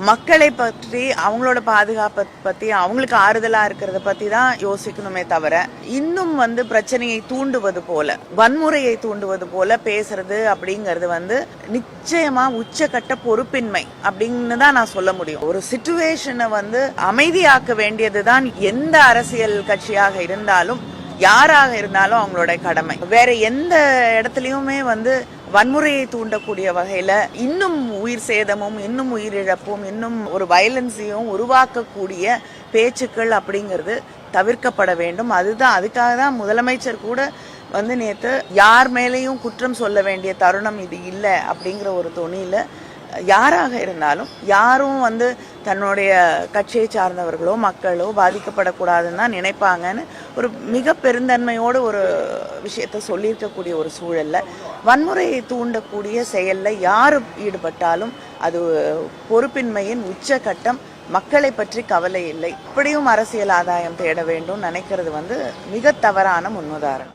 மக்களை பற்றி, அவங்களோட பாதுகாப்பை பத்தி, அவங்களுக்கு ஆறுதலா இருக்கிறத பத்தி தான் யோசிக்கணுமே தவிர, இன்னும் பிரச்சனையை தூண்டுவது போல, வன்முறையை தூண்டுவது போல பேசுறது அப்படிங்கிறது நிச்சயமா உச்சக்கட்ட பொறுப்பின்மை அப்படின்னு தான் நான் சொல்ல முடியும். ஒரு சிச்சுவேஷனை அமைதியாக்க வேண்டியதுதான் எந்த அரசியல் கட்சியாக இருந்தாலும், யாராக இருந்தாலும் அவங்களோட கடமை. வேற எந்த இடத்துலயுமே வன்முறையை தூண்டக்கூடிய வகையில இன்னும் உயிர் சேதமும், இன்னும் உயிரிழப்பும், இன்னும் ஒரு வயலன்ஸையும் உருவாக்கக்கூடிய பேச்சுக்கள் அப்படிங்கிறது தவிர்க்கப்பட வேண்டும். அதுக்காக தான் முதலமைச்சர் கூட நேத்து யார் மேலேயும் குற்றம் சொல்ல வேண்டிய தருணம் இது இல்லை அப்படிங்கிற ஒரு தொனியில யாராக இருந்தாலும், யாரும் தன்னுடைய கட்சியை சார்ந்தவர்களோ மக்களோ பாதிக்கப்படக்கூடாதுன்னு தான் நினைப்பாங்கன்னு ஒரு மிக பெருந்தன்மையோடு ஒரு விஷயத்த சொல்லியிருக்கக்கூடிய ஒரு சூழல்ல, வன்முறையை தூண்டக்கூடிய செயல்ல யாரு ஈடுபட்டாலும் அது பொறுப்பின்மையின் உச்சகட்டம். மக்களை பற்றி கவலை இல்லை, இப்படியும் அரசியல் ஆதாயம் தேட வேண்டும் நினைக்கிறது மிக தவறான முன்னுதாரணம்.